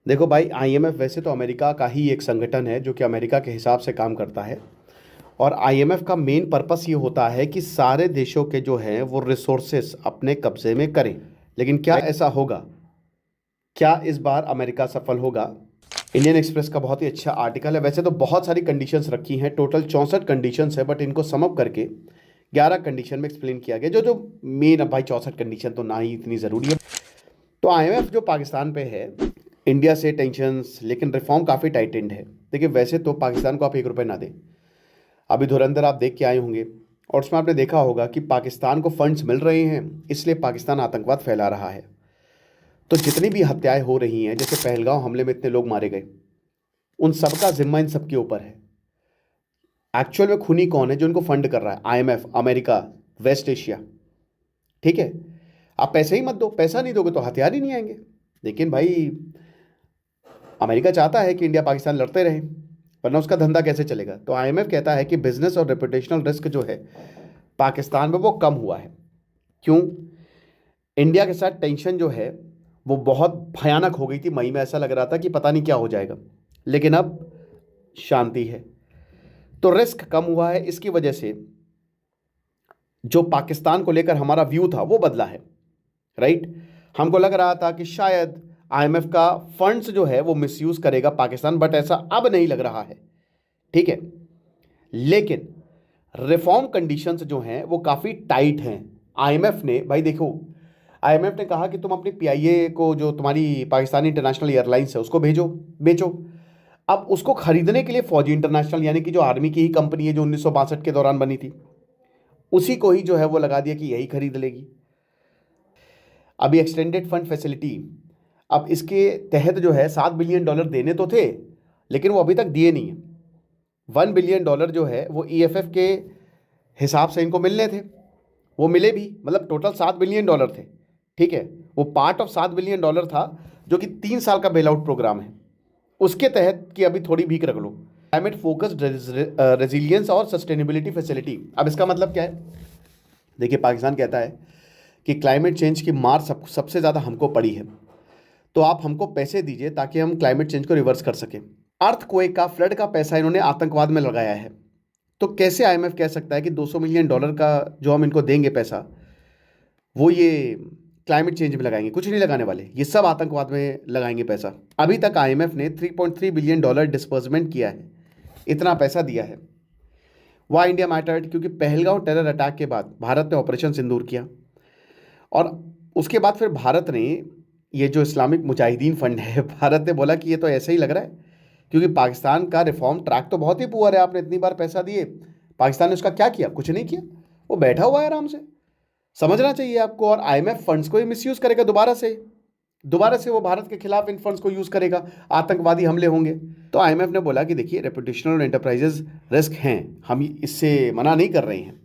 देखो भाई, आईएमएफ वैसे तो अमेरिका का ही एक संगठन है जो कि अमेरिका के हिसाब से काम करता है। और आईएमएफ का मेन पर्पस ये होता है कि सारे देशों के जो हैं वो रिसोर्सेस अपने कब्जे में करें। लेकिन क्या ऐसा होगा? क्या इस बार अमेरिका सफल होगा? इंडियन एक्सप्रेस का बहुत ही अच्छा आर्टिकल है। वैसे तो बहुत सारी कंडीशंस रखी हैं, टोटल 64 कंडीशंस है, बट इनको सम अप करके 11 कंडीशन में एक्सप्लेन किया गया। जो जो मेन, अब भाई 64 कंडीशन तो ना ही इतनी ज़रूरी है। तो आईएमएफ जो पाकिस्तान पे है, इंडिया से टेंशन्स, लेकिन रिफॉर्म काफ़ी टाइटेंड है। देखिए, वैसे तो पाकिस्तान को आप 1 रुपये ना दें। अभी धुरंधर आप देख के आए होंगे, और उसमें आपने देखा होगा कि पाकिस्तान को फंड्स मिल रहे हैं, इसलिए पाकिस्तान आतंकवाद फैला रहा है। तो जितनी भी हत्याएं हो रही हैं, जैसे पहलगांव हमले में इतने लोग मारे गए, उन सब का जिम्मा इन सबके ऊपर है। एक्चुअल में खूनी कौन है जो इनको फंड कर रहा है? IMF, America, west Asia. ठीक है, आप पैसे ही मत दो, पैसा नहीं दोगे तो हथियार ही नहीं आएंगे। लेकिन भाई, अमेरिका चाहता है कि इंडिया पाकिस्तान लड़ते रहे, वरना उसका धंधा कैसे चलेगा? तो आईएमएफ कहता है कि बिजनेस और रेपुटेशनल रिस्क जो है पाकिस्तान में वो कम हुआ है। क्यों? इंडिया के साथ टेंशन जो है वो बहुत भयानक हो गई थी। मई में ऐसा लग रहा था कि पता नहीं क्या हो जाएगा, लेकिन अब शांति है। तो रिस्क कम हुआ है। इसकी वजह से जो पाकिस्तान को लेकर हमारा व्यू था वो बदला है। राइट? हमको लग रहा था कि शायद आईएमएफ का फंड्स जो है वो मिसयूज करेगा पाकिस्तान, बट ऐसा अब नहीं लग रहा है। ठीक है, लेकिन रिफॉर्म कंडीशंस जो हैं वो काफ़ी टाइट हैं। आईएमएफ ने, भाई देखो, आईएमएफ ने कहा कि तुम अपनी पीआईए को, जो तुम्हारी पाकिस्तानी इंटरनेशनल एयरलाइंस है, उसको भेजो, बेचो। अब उसको खरीदने के लिए फौजी इंटरनेशनल, यानी कि जो आर्मी की ही कंपनी है, जो 1962 के दौरान बनी थी, उसी को ही जो है वो लगा दिया कि यही खरीद लेगी। अभी एक्सटेंडेड फंड फैसिलिटी, अब इसके तहत जो है $7 बिलियन देने तो थे, लेकिन वो अभी तक दिए नहीं है। $1 बिलियन जो है वो ईएफएफ के हिसाब से इनको मिलने थे, वो मिले भी, मतलब टोटल $7 बिलियन थे। ठीक है, वो पार्ट ऑफ $7 बिलियन था, जो कि 3 साल का बेल आउट प्रोग्राम है, उसके तहत कि अभी थोड़ी भीख रख लो। क्लाइमेट फोकस्ड रेजिलियंस और सस्टेनेबिलिटी फैसिलिटी, अब इसका मतलब क्या है? देखिए, पाकिस्तान कहता है कि क्लाइमेट चेंज की मार सबसे ज़्यादा हमको पड़ी है, तो आप हमको पैसे दीजिए ताकि हम क्लाइमेट चेंज को रिवर्स कर सकें। अर्थक्वेक का, फ्लड का पैसा इन्होंने आतंकवाद में लगाया है। तो कैसे आईएमएफ कह सकता है कि $200 मिलियन का जो हम इनको देंगे पैसा, वो ये क्लाइमेट चेंज में लगाएंगे? कुछ नहीं लगाने वाले, ये सब आतंकवाद में लगाएंगे पैसा। अभी तक आईएमएफ ने $3.3 बिलियन डिस्बर्समेंट किया है, इतना पैसा दिया है। वाई इंडिया मैटर्ड, क्योंकि पहलगांव टेरर अटैक के बाद भारत ने ऑपरेशन सिंदूर किया, और उसके बाद फिर भारत ने ये जो इस्लामिक मुजाहिदीन फंड है, भारत ने बोला कि ये तो ऐसे ही लग रहा है, क्योंकि पाकिस्तान का रिफॉर्म ट्रैक तो बहुत ही पुअर है। आपने इतनी बार पैसा दिए, पाकिस्तान ने उसका क्या किया? कुछ नहीं किया, वो बैठा हुआ है आराम से। समझना चाहिए आपको। और आईएमएफ फंड्स को ही मिसयूज करेगा दोबारा से वो भारत के खिलाफ इन फंड्स को यूज करेगा, आतंकवादी हमले होंगे। तो आईएमएफ ने बोला कि देखिए, रेपुटेशनल और एंटरप्राइजेज रिस्क हैं, हम इससे मना नहीं कर रहे हैं।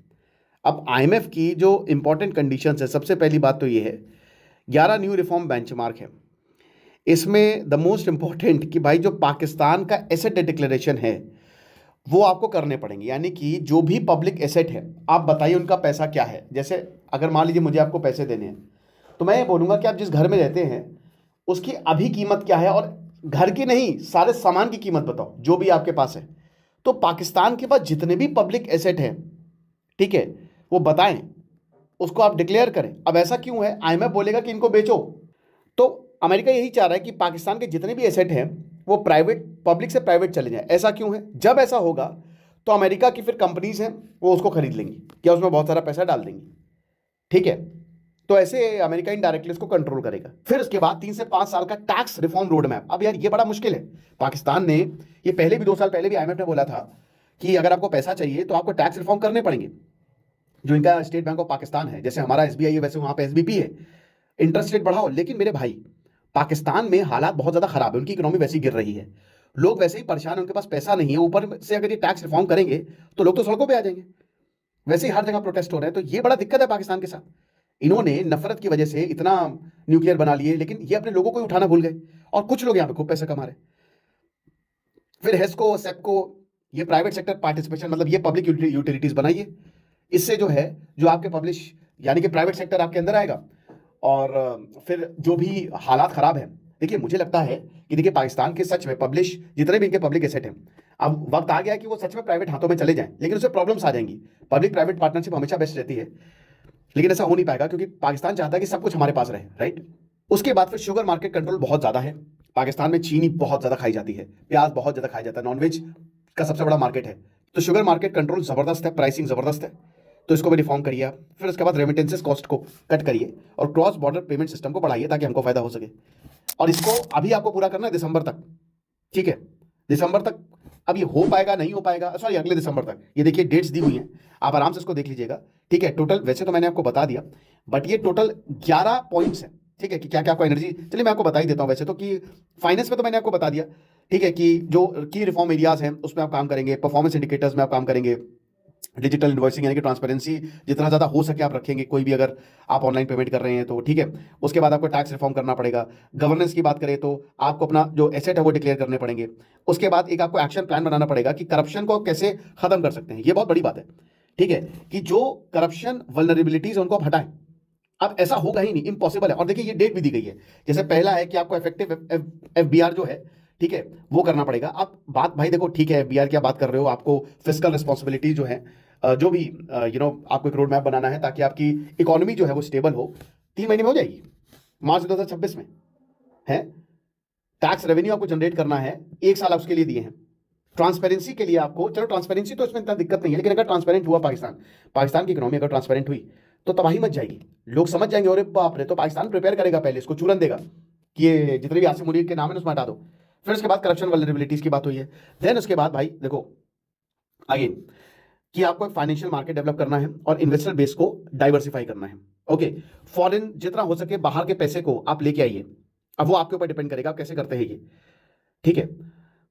अब आईएमएफ की जो इंपॉर्टेंट कंडीशंस है, सबसे पहली बात तो ये है, 11 न्यू रिफॉर्म बेंचमार्क है। इसमें द मोस्ट इंपॉर्टेंट कि भाई, जो पाकिस्तान का एसेट डिक्लेरेशन है वो आपको करने पड़ेंगे। यानी कि जो भी पब्लिक एसेट है, आप बताइए उनका पैसा क्या है। जैसे अगर मान लीजिए मुझे आपको पैसे देने हैं, तो मैं ये बोलूँगा कि आप जिस घर में रहते हैं उसकी अभी कीमत क्या है, और घर की नहीं, सारे सामान की कीमत बताओ जो भी आपके पास है। तो पाकिस्तान के पास जितने भी पब्लिक एसेट हैं, ठीक है, वो बताएं, उसको आप डिक्लेयर करें। अब ऐसा क्यों है? आईएमएफ बोलेगा कि इनको बेचो, तो अमेरिका यही चाह रहा है कि पाकिस्तान के जितने भी एसेट हैं वो प्राइवेट, पब्लिक से प्राइवेट चले जाएं। ऐसा क्यों है? जब ऐसा होगा तो अमेरिका की फिर कंपनीज हैं, वो उसको खरीद लेंगी, क्या उसमें बहुत सारा पैसा डाल देंगी। ठीक है, तो ऐसे अमेरिका इनडायरेक्टली इसको कंट्रोल करेगा। फिर उसके बाद 3 से 5 साल का टैक्स रिफॉर्म रोड मैप। अब यार, ये बड़ा मुश्किल है। पाकिस्तान ने ये पहले भी 2 साल पहले भी आईएमएफ ने बोला था कि अगर आपको पैसा चाहिए तो आपको टैक्स रिफॉर्म करने पड़ेंगे। जो इनका स्टेट बैंक ऑफ पाकिस्तान है, जैसे हमारा एसबीआई है, वैसे वहां पे एसबीपी है, इंटरेस्ट रेट बढ़ाओ। लेकिन मेरे भाई, पाकिस्तान में हालात बहुत ज्यादा खराब है, उनकी इकोनॉमी वैसे ही गिर रही है, लोग वैसे ही परेशान है, उनके पास पैसा नहीं है। ऊपर से अगर ये टैक्स रिफॉर्म करेंगे तो लोग तो सड़कों पे आ जाएंगे। वैसे ही हर जगह प्रोटेस्ट हो रहे हैं, तो ये बड़ा दिक्कत है पाकिस्तान के साथ। इन्होंने नफरत की वजह से इतना न्यूक्लियर बना लिए, लेकिन ये अपने लोगों को ही उठाना भूल गए, और कुछ लोग यहाँ पे खूब पैसा कमा रहे। फिर हेस्को, सेप्को, ये प्राइवेट सेक्टर पार्टिसिपेशन, मतलब ये पब्लिक यूटिलिटीज बनाइए। इससे जो है, जो आपके पब्लिश, यानी कि प्राइवेट सेक्टर आपके अंदर आएगा, और फिर जो भी हालात खराब है, देखिए मुझे लगता है कि देखिए पाकिस्तान के सच में पब्लिश जितने भी इनके पब्लिक एसेट हैं, अब वक्त आ गया कि वो सच में प्राइवेट हाथों में चले जाएं, लेकिन उससे प्रॉब्लम्स आ जाएंगी। पब्लिक प्राइवेट पार्टनरशिप हमेशा बेस्ट रहती है, लेकिन ऐसा हो नहीं पाएगा क्योंकि पाकिस्तान चाहता है कि सब कुछ हमारे पास रहे, राइट। उसके बाद फिर शुगर मार्केट कंट्रोल बहुत ज़्यादा है। पाकिस्तान में चीनी बहुत ज़्यादा खाई जाती है, प्याज बहुत ज़्यादा खाया जाता है, नॉनवेज का सबसे बड़ा मार्केट है। तो शुगर मार्केट कंट्रोल ज़बरदस्त है, प्राइसिंग ज़बरदस्त है, तो इसको भी रिफॉर्म करिए आप। फिर उसके बाद रेमिटेंसेस कॉस्ट को कट करिए और क्रॉस बॉर्डर पेमेंट सिस्टम को बढ़ाइए ताकि हमको फायदा हो सके। और इसको अभी आपको पूरा करना है दिसंबर तक, ठीक है। दिसंबर तक अब ये हो पाएगा नहीं हो पाएगा, सॉरी अगले दिसंबर तक, ये देखिए डेट्स दी हुई हैं, आप आराम से इसको देख लीजिएगा, ठीक है। टोटल वैसे तो मैंने आपको बता दिया, बट ये टोटल 11 पॉइंट्स है, ठीक है, कि क्या क्या आपको एनर्जी, चलिए मैं आपको बता ही देता हूँ वैसे तो, कि फाइनेंस में तो मैंने आपको बता दिया, ठीक है, कि जो की रिफॉर्म एरियाज हैं उसमें आप काम करेंगे, परफॉर्मेंस इंडिकेटर्स में आप काम करेंगे, डिजिटल इन्वॉइसिंग यानी कि ट्रांसपेरेंसी जितना ज़्यादा हो सके आप रखेंगे, कोई भी अगर आप ऑनलाइन पेमेंट कर रहे हैं तो, ठीक है। उसके बाद आपको टैक्स रिफॉर्म करना पड़ेगा। गवर्नेंस की बात करें तो आपको अपना जो एसेट है वो डिक्लेयर करने पड़ेंगे। उसके बाद एक आपको एक्शन प्लान बनाना पड़ेगा कि करप्शन को कैसे खत्म कर सकते हैं, ये बहुत बड़ी बात है, ठीक है, कि जो करप्शन वल्नरेबिलिटीज उनको आप हटाएं। अब ऐसा होगा ही नहीं, इम्पॉसिबल है। और देखिए ये डेट भी दी गई है, जैसे पहला है कि आपको इफेक्टिव एफबीआर जो है, ठीक है, वो करना पड़ेगा। अब बात भाई देखो, ठीक है, एफबीआर की आप बात कर रहे हो, आपको फिस्कल रिस्पॉन्सिबिलिटी जो है, जो भी आपको एक रोड मैप बनाना है ताकि आपकी इकोनॉमी जो है वो स्टेबल हो, 3 महीने में हो जाएगी, मार्च 2026 में है। टैक्स रेवेन्यू आपको जनरेट करना है, 1 साल उसके लिए दिए हैं। ट्रांसपेरेंसी के लिए आपको, चलो ट्रांसपेरेंसी तो इसमें इतना दिक्कत नहीं है, लेकिन अगर ट्रांसपेरेंट हुआ पाकिस्तान, पाकिस्तान की इकोनॉमी अगर ट्रांसपेरेंट हुई तो तबाही मच जाएगी। लोग समझ जाएंगे अरे बाप रे, तो पाकिस्तान प्रिपेयर करेगा, पहले इसको चूरन देगा कि ये जितने भी आसिम मुनीर के नाम है उसमें हटा दो। फिर उसके बाद करप्शन वल्नरेबिलिटीज की बात हुई है। देन उसके बाद भाई देखो अगेन कि आपको एक फाइनेंशियल मार्केट डेवलप करना है और इन्वेस्टर बेस को डाइवर्सिफाई करना है। ओके, फॉरेन जितना हो सके बाहर के पैसे को आप लेके आइए। अब वो आपके ऊपर डिपेंड करेगा आप कैसे करते हैं ये, ठीक है।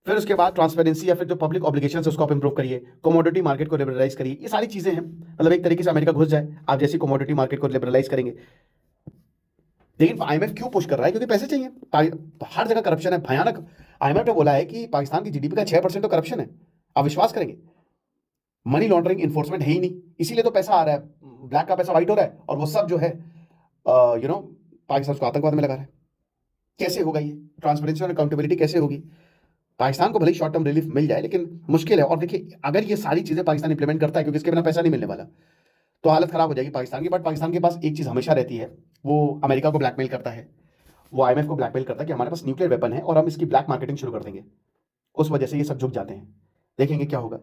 फिर उसके बाद ट्रांसपेरेंसी या फिर जो पब्लिक ऑब्लिगेशन है उसको आप इंप्रूव करिए, कमोडिटी मार्केट को लिबरलाइज करिए। ये सारी चीजें हैं, मतलब एक तरीके से अमेरिका घुस जाए आप जैसी कमोडिटी मार्केट को लिबरलाइज करेंगे। लेकिन आईएमएफ क्यों पुश कर रहा है? क्योंकि पैसे चाहिए, हर जगह करप्शन है भयानक। आईएमएफ ने बोला है कि पाकिस्तान की जीडीपी का 6% तो करप्शन है। आप विश्वास करेंगे, मनी लॉन्ड्रिंग इन्फोर्समेंट है ही नहीं, इसीलिए तो पैसा आ रहा है, ब्लैक का पैसा व्हाइट हो रहा है, और वो सब जो है पाकिस्तान को आतंकवाद में लगा रहा है। कैसे होगा ये? ट्रांसपेरेंसी और अकाउंटेबिलिटी कैसे होगी? पाकिस्तान को भले ही शॉर्ट टर्म रिलीफ मिल जाए लेकिन मुश्किल है। और देखिए अगर ये सारी चीजें पाकिस्तान इंप्लीमेंट करता है, क्योंकि इसके बिना पैसा नहीं मिलने वाला, तो हालत खराब हो जाएगी पाकिस्तान की। बट पाकिस्तान के पास एक चीज हमेशा रहती है, वो अमेरिका को ब्लैकमेल करता है, वो आईएमएफ को ब्लैकमेल करता है कि हमारे पास न्यूक्लियर वेपन है और हम इसकी ब्लैक मार्केटिंग शुरू कर देंगे। उस वजह से ये सब झुक जाते हैं। देखेंगे क्या होगा।